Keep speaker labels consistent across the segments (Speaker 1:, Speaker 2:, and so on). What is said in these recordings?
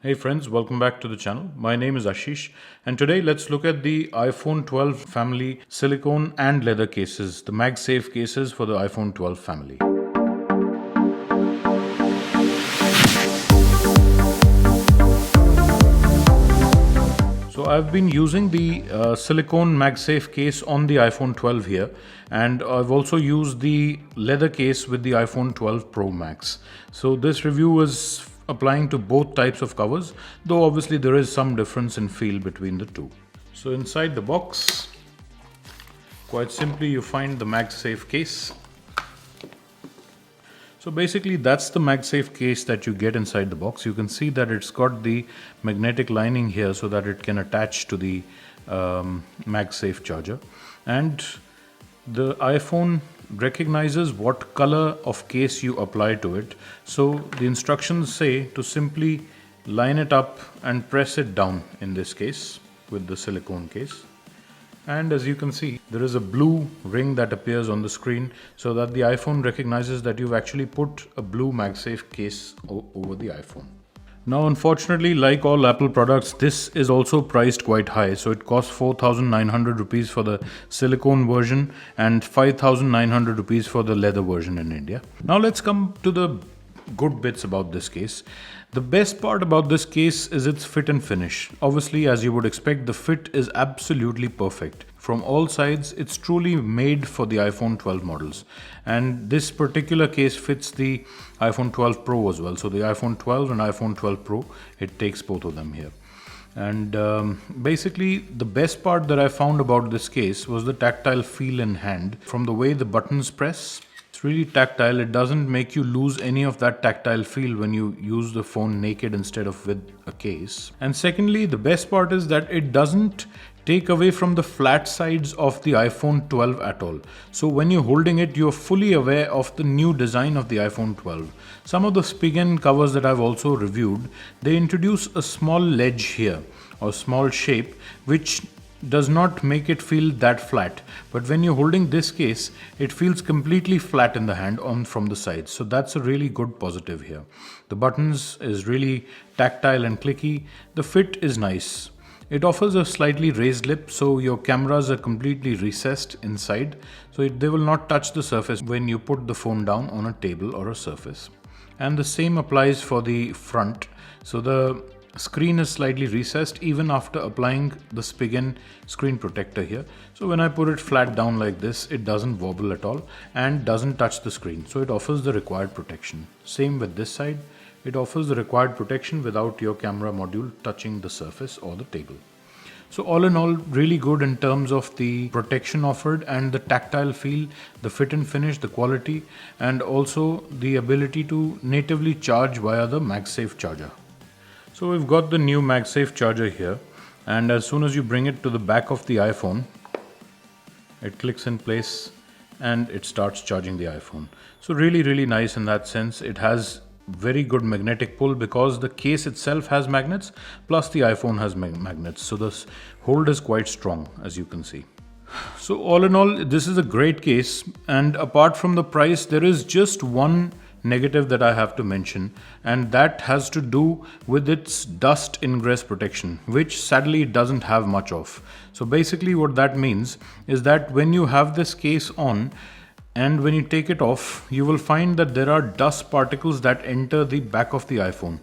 Speaker 1: Hey friends, welcome back to the channel. My name is Ashish, and today let's look at the iPhone 12 family silicone and leather cases, the MagSafe cases for the iPhone 12 family. So I've been using the silicone MagSafe case on the iPhone 12 here, and I've also used the leather case with the iPhone 12 Pro Max. So this review is applying to both types of covers, though obviously there is some difference in feel between the two. So inside the box, quite simply you find the MagSafe case. So basically that's the MagSafe case that you get inside the box. You can see that it's got the magnetic lining here so that it can attach to the MagSafe charger. And the iPhone recognizes what color of case you apply to it. So the instructions say to simply line it up and press it down in this case with the silicone case. And as you can see, there is a blue ring that appears on the screen so that the iPhone recognizes that you've actually put a blue MagSafe case over the iPhone. Now, unfortunately, like all Apple products, this is also priced quite high. So it costs 4,900 rupees for the silicone version and 5,900 rupees for the leather version in India. Now let's come to the good bits about this case. The best part about this case is its fit and finish. Obviously, as you would expect, the fit is absolutely perfect. From all sides, it's truly made for the iPhone 12 models. And this particular case fits the iPhone 12 Pro as well. So the iPhone 12 and iPhone 12 Pro, it takes both of them here. And basically, the best part that I found about this case was the tactile feel in hand. From the way the buttons press, it's really tactile. It doesn't make you lose any of that tactile feel when you use the phone naked instead of with a case. And secondly, the best part is that it doesn't take away from the flat sides of the iPhone 12 at all. So when you're holding it, you're fully aware of the new design of the iPhone 12. Some of the Spigen covers that I've also reviewed, they introduce a small ledge here or small shape which does not make it feel that flat, but when you're holding this case it feels completely flat in the hand on from the sides. So that's a really good positive here. The buttons is really tactile and clicky. The fit is nice. It offers a slightly raised lip, so your cameras are completely recessed inside, so they will not touch the surface when you put the phone down on a table or a surface. And the same applies for the front. So the screen is slightly recessed even after applying the Spigen screen protector here. So when I put it flat down like this, it doesn't wobble at all and doesn't touch the screen. So it offers the required protection. Same with this side. It offers the required protection without your camera module touching the surface or the table. So all in all, really good in terms of the protection offered and the tactile feel, the fit and finish, the quality, and also the ability to natively charge via the MagSafe charger. So we've got the new MagSafe charger here, and as soon as you bring it to the back of the iPhone, it clicks in place and it starts charging the iPhone. So really nice in that sense. It has very good magnetic pull because the case itself has magnets, plus the iPhone has magnets. So this hold is quite strong, as you can see. So all in all, this is a great case, and apart from the price, there is just one negative that I have to mention, and that has to do with its dust ingress protection, which sadly it doesn't have much of. So basically what that means is that when you have this case on and when you take it off, you will find that there are dust particles that enter the back of the iPhone.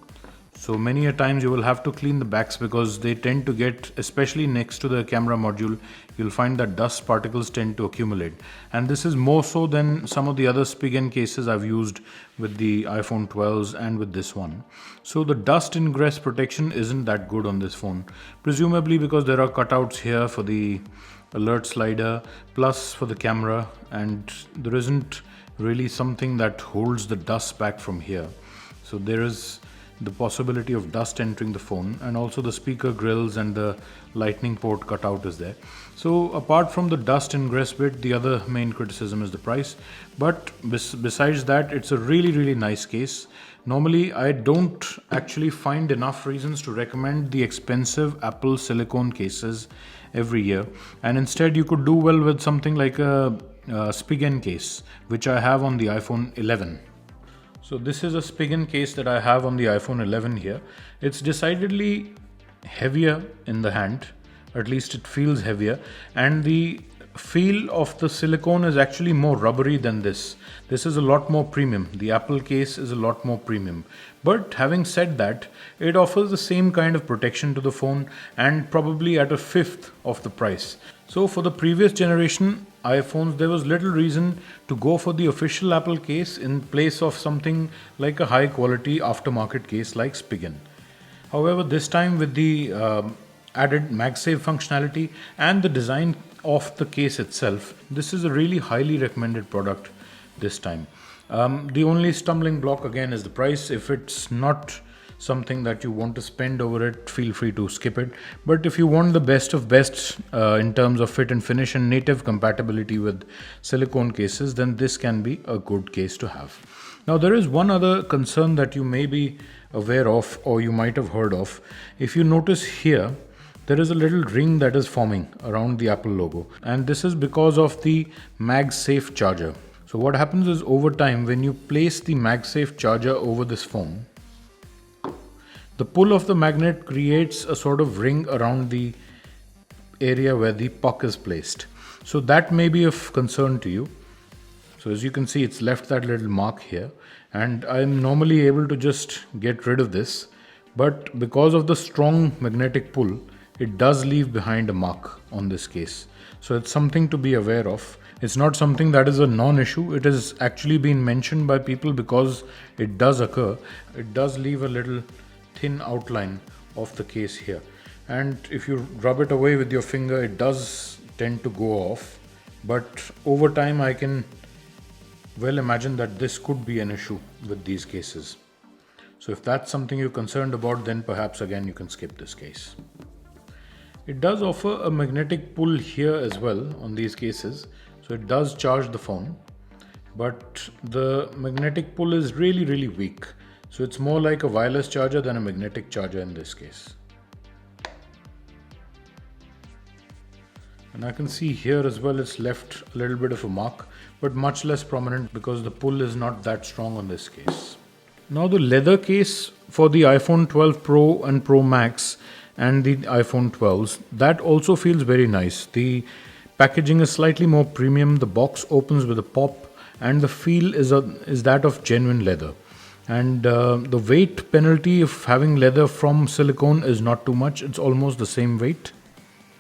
Speaker 1: So many a times you will have to clean the backs because they tend to get, especially next to the camera module, you'll find that dust particles tend to accumulate. And this is more so than some of the other Spigen cases I've used with the iPhone 12s and with this one. So the dust ingress protection isn't that good on this phone, presumably because there are cutouts here for the alert slider plus for the camera, and there isn't really something that holds the dust back from here. So there is the possibility of dust entering the phone, and also the speaker grills and the lightning port cutout is there. So apart from the dust ingress bit, the other main criticism is the price. But besides that, it's a really nice case. Normally I don't actually find enough reasons to recommend the expensive Apple silicone cases every year, and instead you could do well with something like a Spigen case, which I have on the iPhone 11. So this is a Spigen case that I have on the iPhone 11 here. It's decidedly heavier in the hand, at least it feels heavier, and the feel of the silicone is actually more rubbery than this. This is a lot more premium. The Apple case is a lot more premium. But having said that, it offers the same kind of protection to the phone and probably at a fifth of the price. So for the previous generation iPhones, there was little reason to go for the official Apple case in place of something like a high quality aftermarket case like Spigen. However, this time with the added MagSafe functionality and the design of the case itself, this is a really highly recommended product this time. The only stumbling block again is the price. If it's not something that you want to spend over it, feel free to skip it. But if you want the best of best in terms of fit and finish and native compatibility with silicone cases, then this can be a good case to have. Now, there is one other concern that you may be aware of or you might have heard of. If you notice here, there is a little ring that is forming around the Apple logo, and this is because of the MagSafe charger. So what happens is, over time, when you place the MagSafe charger over this phone, the pull of the magnet creates a sort of ring around the area where the puck is placed. So that may be of concern to you. So as you can see, it's left that little mark here, and I'm normally able to just get rid of this, but because of the strong magnetic pull, it does leave behind a mark on this case. So it's something to be aware of. It's not something that is a non-issue. It has actually been mentioned by people because it does occur. It does leave a little thin outline of the case here. And if you rub it away with your finger, it does tend to go off. But over time, I can well imagine that this could be an issue with these cases. So if that's something you're concerned about, then perhaps again you can skip this case. It does offer a magnetic pull here as well on these cases, so it does charge the phone, but the magnetic pull is really weak, so it's more like a wireless charger than a magnetic charger in this case. And I can see here as well, it's left a little bit of a mark, but much less prominent because the pull is not that strong on this case. Now the leather case for the iPhone 12 Pro and Pro Max and the iPhone 12s, that also feels very nice. The packaging is slightly more premium, the box opens with a pop, and the feel is that of genuine leather. And the weight penalty of having leather from silicone is not too much, it's almost the same weight.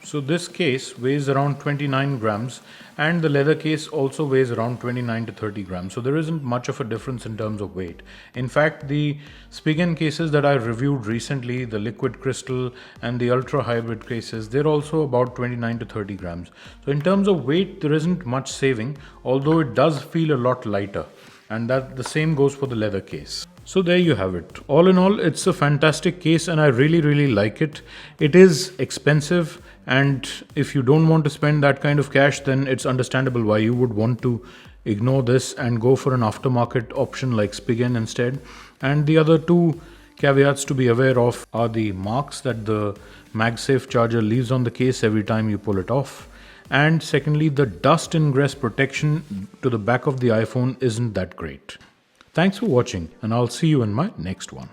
Speaker 1: So this case weighs around 29 grams and the leather case also weighs around 29 to 30 grams. So there isn't much of a difference in terms of weight. In fact, the Spigen cases that I reviewed recently, the liquid crystal and the ultra hybrid cases, they're also about 29 to 30 grams. So in terms of weight, there isn't much saving, although it does feel a lot lighter. And that the same goes for the leather case. So there you have it. All in all, it's a fantastic case and I really like it. It is expensive, and if you don't want to spend that kind of cash, then it's understandable why you would want to ignore this and go for an aftermarket option like Spigen instead. And the other two caveats to be aware of are the marks that the MagSafe charger leaves on the case every time you pull it off. And secondly, the dust ingress protection to the back of the iPhone isn't that great. Thanks for watching, and I'll see you in my next one.